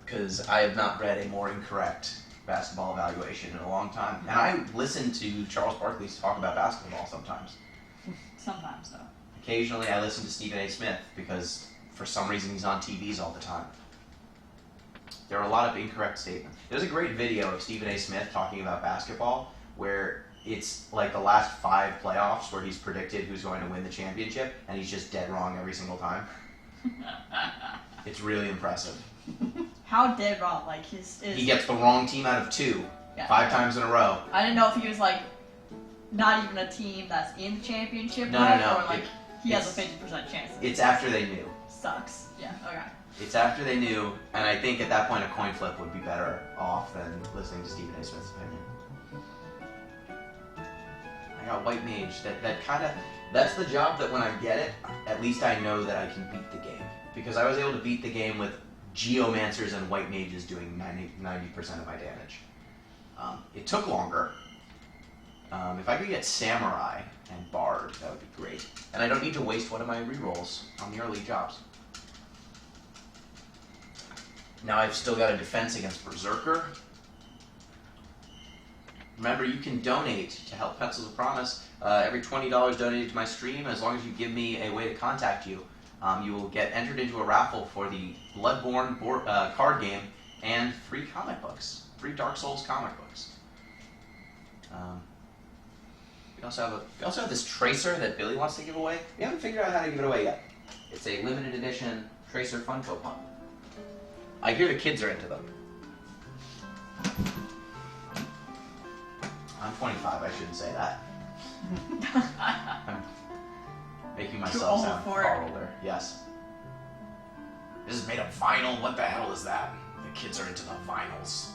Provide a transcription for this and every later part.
because I have not read a more incorrect basketball evaluation in a long time. And I listen to Charles Barkley talk about basketball sometimes. Sometimes, though. Occasionally I listen to Stephen A. Smith because for some reason he's on TVs all the time. There are a lot of incorrect statements. There's a great video of Stephen A. Smith talking about basketball where it's like the last 5 playoffs where he's predicted who's going to win the championship and he's just dead wrong every single time. It's really impressive. How dead wrong? Like he gets the wrong team out of 2, 5 times in a row. I didn't know if he was like not even a team that's in the championship. No. Or like he has a 50% chance. It's after they knew. Sucks. Yeah. Okay. It's after they knew, and I think at that point a coin flip would be better off than listening to Stephen A. Smith's opinion. I got White Mage. That's the job that when I get it, at least I know that I can beat the game. Because I was able to beat the game with Geomancers and White Mages doing 90% of my damage. It took longer. If I could get Samurai and Bard, that would be great. And I don't need to waste one of my rerolls on the early jobs. Now I've still got a defense against Berserker. Remember, you can donate to help Pencils of Promise. Every $20 donated to my stream, as long as you give me a way to contact you, you will get entered into a raffle for the Bloodborne card game and 3 comic books. 3 Dark Souls comic books. We also have this Tracer that Billy wants to give away. We haven't figured out how to give it away yet. It's a limited edition Tracer Funko Pop. I hear the kids are into them. I'm 25, I shouldn't say that. I'm making myself sound far older. Yes. This is made of vinyl? What the hell is that? The kids are into the vinyls.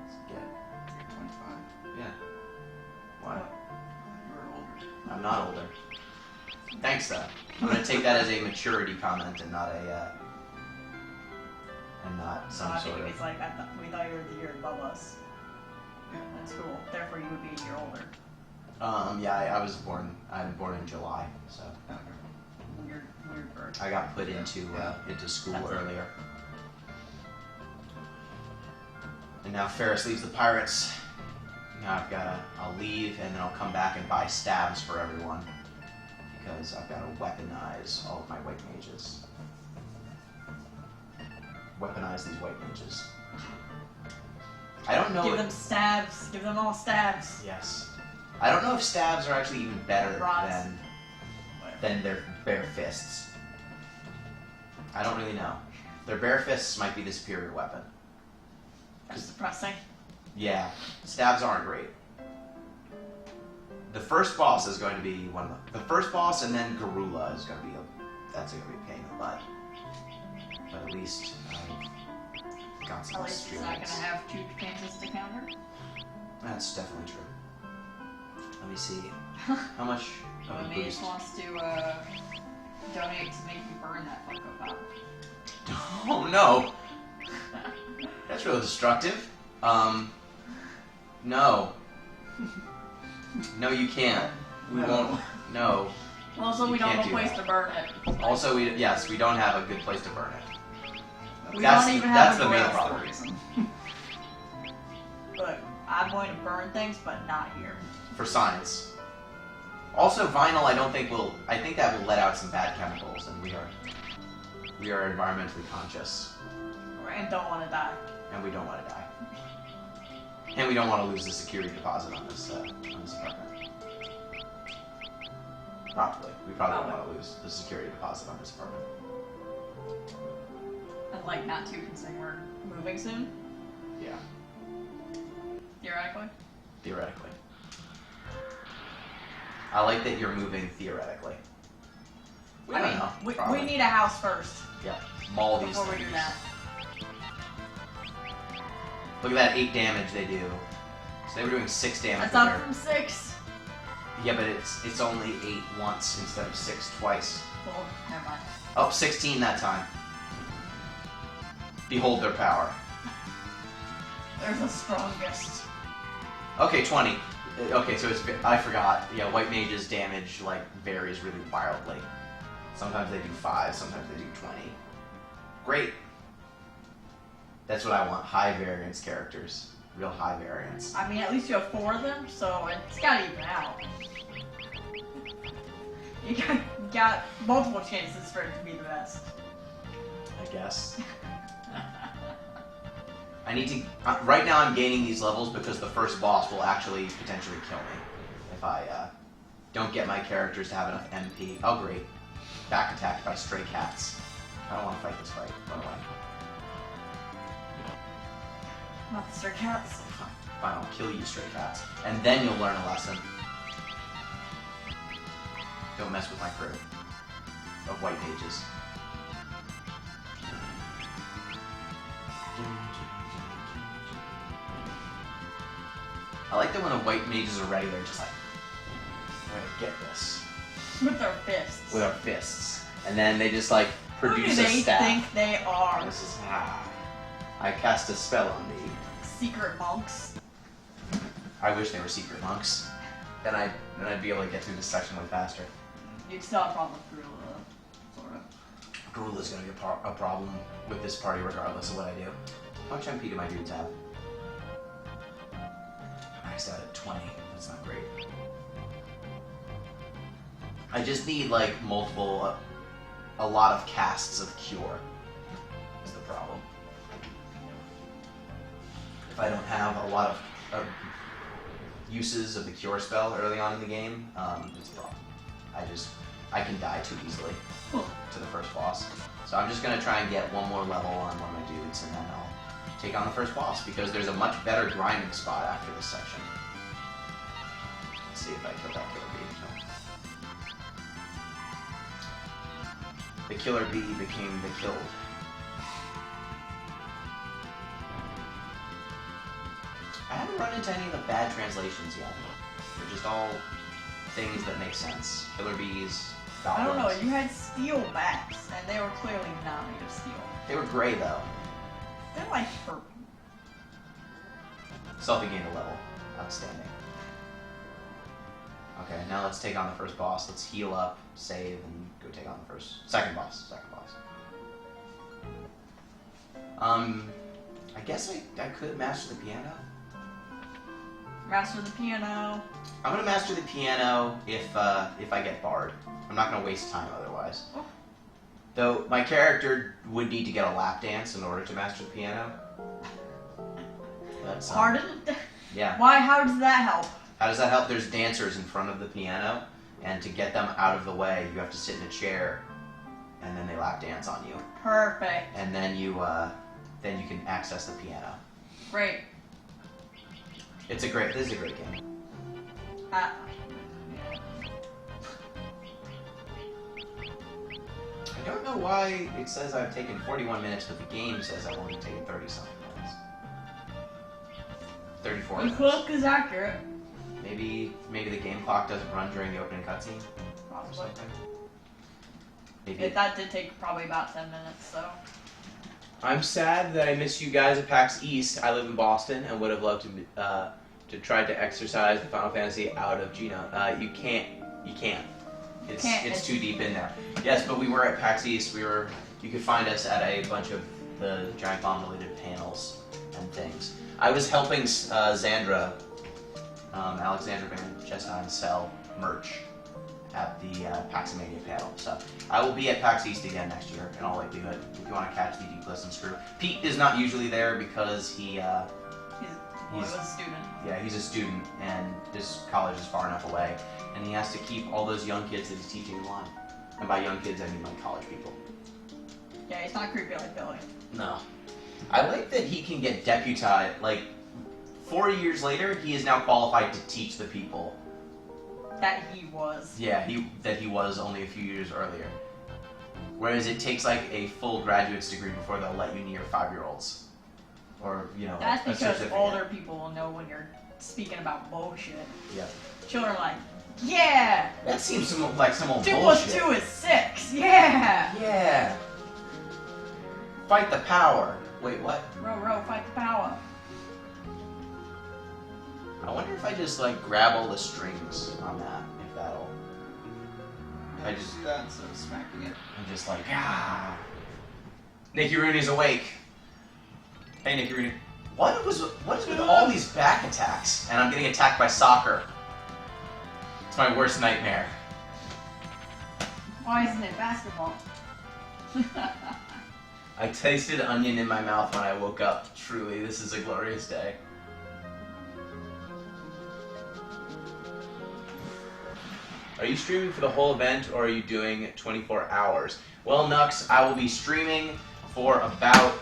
Let's get it. You're 25. Yeah. Why? You're older. I'm not older. Thanks, though. I'm going to take that as a maturity comment and not a... and not some sort of... It's like, we thought you were the year above us. Yeah. That's cool. Therefore, you would be a year older. Yeah, I'm born in July, so... Weird bird. I got put into school earlier. And now Ferris leaves the pirates. Now I'll leave and then I'll come back and buy stabs for everyone. Because I've got to weaponize all of my white mages. Weaponize these white mages. I don't know. Give them stabs. Give them all stabs. Yes. I don't know if stabs are actually even better Rods. than their bare fists. I don't really know. Their bare fists might be the superior weapon. That's depressing. Yeah, stabs aren't great. The first boss is going to be the first boss, and then Garula is going to be that's going to be a pain in the butt. But at least I got some At least it's not going to experience. have 2 chances to counter. That's definitely true. Let me see. How much of a Maybe boost? just wants to donate to make you burn that Funko Pop. Oh no! That's really destructive. No. No, you can't. We won't. No. Also, You we don't can't have a do place that. to burn it. Also, we don't have a good place to burn it. We That's don't the- even that's have a the main grill. problem. Reason. Look, I'm going to burn things, but not here. For science. Also, vinyl, I think that will let out some bad chemicals, and we are environmentally conscious, And don't want to die. and we don't want to die. And we don't want to lose the security deposit on this apartment. Probably. We probably don't want to lose the security deposit on this apartment. And like, not too considering we're moving soon, Yeah, theoretically. theoretically. I like that you're moving theoretically. We I don't mean, know. we probably. need a house first Yeah, maul these before we things. do that. Look at that 8 damage they do. So they were doing 6 damage. That's with up their- from 6. Yeah, but it's only 8 once instead of 6 twice. Well, never mind. Oh, 16 that time. Behold their power. There's the strongest. Okay, 20. Okay, so I forgot. Yeah, white mages damage like varies really wildly. Sometimes they do 5, sometimes they do 20. Great. That's what I want. High variance characters. Real high variance. I mean, at least you have 4 of them, so it's gotta even out. You got multiple chances for it to be the best. I guess. I need to. Right now, I'm gaining these levels because the first boss will actually potentially kill me if I don't get my characters to have enough MP. Oh, great. Back attacked by stray cats. I don't want to fight this fight. Run away. Not the stray cats. Fine, I'll kill you, stray cats. And then you'll learn a lesson. Don't mess with my crew of white mages. I like that when the white mages are ready, they're just like, we're gonna get this. With their fists. With our fists. And then they just like Who do produce a they staff. think they are? This is I cast a spell on thee. Secret monks. I wish they were secret monks. Then I'd be able to get through this section way faster. You'd still have a problem with Gorilla, sort of. Gorilla's gonna be a problem with this party regardless of what I do. How much MP do my dudes have? I maxed out at 20. That's not great. I just need like multiple, a lot of casts of Cure. Is the problem. If I don't have a lot of uses of the Cure spell early on in the game, it's a problem. I can die too easily to the first boss. So I'm just gonna try and get one more level on one of my dudes, and then I'll take on the first boss, because there's a much better grinding spot after this section. Let's see if I kill that killer bee. No. The killer bee became the killed. I haven't run into any of the bad translations yet. They're just all things that make sense. Killer bees, I don't know, goblins. you had steel bats, and they were clearly not made of steel. They were gray though. They're like purple. Selfie gained a level. Outstanding. Okay, now let's take on the first boss. Let's heal up, save, and go take on the second boss. I guess I could master the piano. Master the piano. I'm gonna master the piano if I get barred. I'm not gonna waste time otherwise. Oh. Though my character would need to get a lap dance in order to master the piano. That's, Pardon? yeah. Why? How does that help? How does that help? There's dancers in front of the piano, and to get them out of the way, you have to sit in a chair, and then they lap dance on you, Perfect. and then you can access the piano. Great. This is a great game. Uh, I don't know why it says I've taken 41 minutes, but the game says I've only taken 30-something minutes. 34 the minutes. clock is accurate. Maybe the game clock doesn't run during the opening cutscene or Probably. something. Maybe. That did take probably about 10 minutes, so. I'm sad that I missed you guys at PAX East. I live in Boston and would have loved to try to exercise the Final Fantasy out of Gino. You can't. It's too deep in there. Yes, but we were at PAX East. You could find us at a bunch of the Giant Bomb related panels and things. I was helping Alexandra Van Chestheim sell merch at the Paximania panel. So I will be at PAX East again next year in all likelihood. If you want to catch the Deep Listens crew. Pete is not usually there because he He was a student. yeah, he's a student, and this college is far enough away, and he has to keep all those young kids that he's teaching in line. And by young kids, I mean like college people. Yeah, he's not creepy like Billy. No. I like that he can get deputized, like, 4 years later, he is now qualified to teach the people. That he was. Yeah, he was only a few years earlier. Whereas it takes like a full graduate's degree before they'll let you near 5-year-olds. Or, That's a because certificate. older people will know when you're speaking about bullshit. Yeah. Children are like, yeah! That seems like some old 2 bullshit. + 2 is 6! Yeah! Yeah. Fight the power. Wait, what? Row, fight the power. I wonder if I just like grab all the strings on that, if that'll. I just do that instead of smacking it. I'm just like, ah. Nicky Rooney's awake. Hey, Nikki Rooney. What is with all these back attacks? And I'm getting attacked by soccer. It's my worst nightmare. Why isn't it basketball? I tasted onion in my mouth when I woke up. Truly, this is a glorious day. Are you streaming for the whole event, or are you doing 24 hours? Well, Nux, I will be streaming for about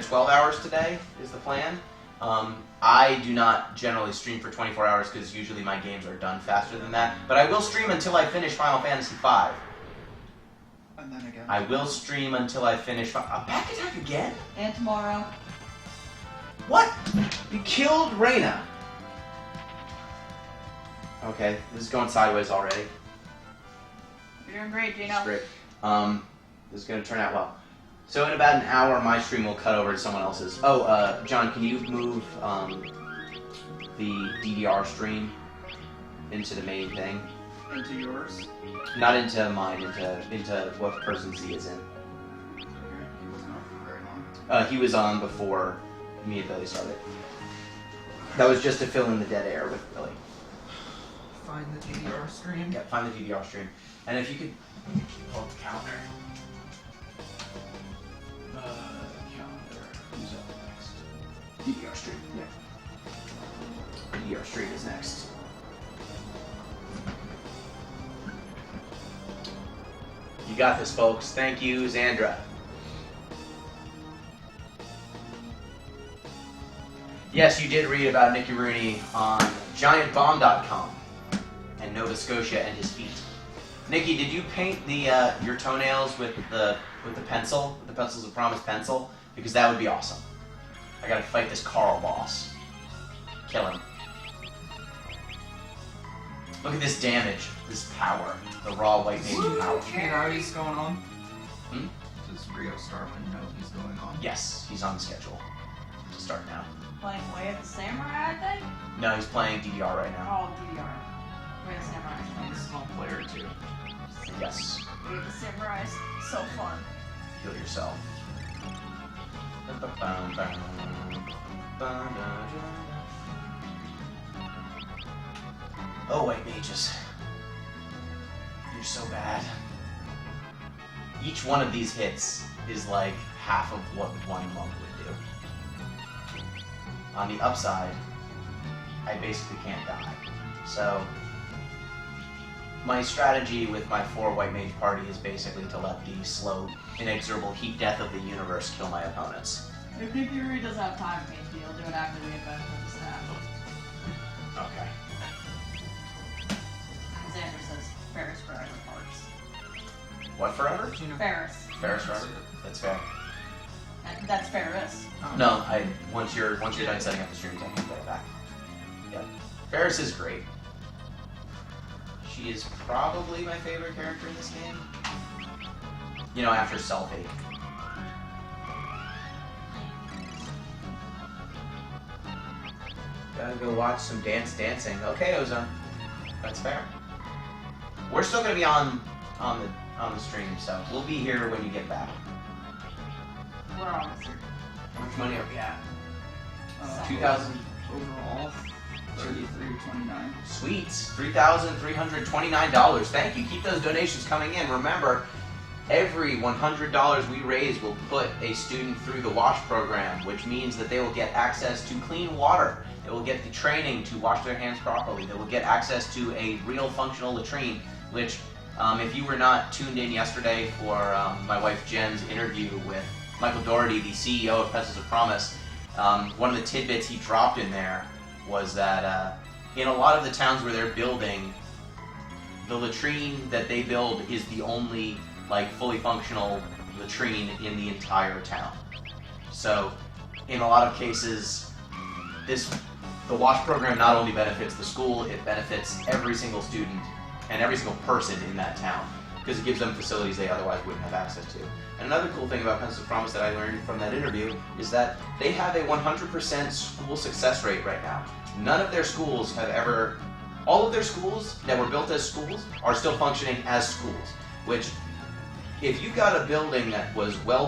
12 hours today, is the plan. I do not generally stream for 24 hours because usually my games are done faster than that. But I will stream until I finish Final Fantasy V. And then again. I will stream until I finish. A back attack again? And tomorrow. What? You killed Reyna. Okay, this is going sideways already. You're doing great, Gino. That's great. This is going to turn out well. So in about an hour, my stream will cut over to someone else's. Oh, John, can you move the DDR stream into the main thing? Into yours. Not into mine, into what person Z is in. Okay. He wasn't on for very long. He was on before me and Billy started. That was just to fill in the dead air with Billy. Find the DDR stream. Yeah, find the DDR stream. And if you could pull up the calendar. Calendar. Who's up next? DDR stream. Yeah. DDR stream is next. You got this, folks. Thank you, Xandra. Yes, you did read about Nikki Rooney on GiantBomb.com and Nova Scotia and his feet. Nikki, did you paint the your toenails with the pencil, with the Pencils of Promise pencil? Because that would be awesome. I gotta fight this Carl boss. Kill him. Look at this damage, this power, the raw white mage power. You know he's going on? Hmm? Does Rio Starman know he's going on? Yes, he's on the schedule to start now. Playing Way of the Samurai, I think? No, he's playing DDR right now. Oh, DDR. Way of the Samurai. He's a small player too. Yes. Way of the Samurai is so fun. Heal yourself. Oh, white mages. You're so bad. Each one of these hits is like half of what one monk would do. On the upside, I basically can't die. So, my strategy with my 4 white mage party is basically to let the slow, inexorable heat death of the universe kill my opponents. If Nikki Rooney doesn't have time for me, he'll do it after the event with the staff. Okay. Xander says Ferris forever parks. What forever? Ferris. Ferris forever? That's fair. That's Ferris. No, once you're done setting up the streams, I can get it back. Yep. Ferris is great. She is probably my favorite character in this game. You know, after Selfie. Gotta go watch some dancing. Okay, Ozone. That's fair. We're still gonna be on the stream, so we'll be here when you get back. We're on this. How much money are we at? 2,000 overall. 33.29. Sweet. $3,329. Thank you. Keep those donations coming in. Remember, every $100 we raise will put a student through the WASH program, which means that they will get access to clean water. They will get the training to wash their hands properly. They will get access to a real functional latrine, which, if you were not tuned in yesterday for my wife Jen's interview with Michael Doherty, the CEO of Pencils of Promise, one of the tidbits he dropped in there was that in a lot of the towns where they're building, the latrine that they build is the only fully functional latrine in the entire town. So in a lot of cases, the WASH program not only benefits the school, it benefits every single student and every single person in that town, because it gives them facilities they otherwise wouldn't have access to. And another cool thing about Pencils of Promise that I learned from that interview is that they have a 100% school success rate right now. None of their schools have ever, all of their schools that were built as schools are still functioning as schools, which if you've got a building that was well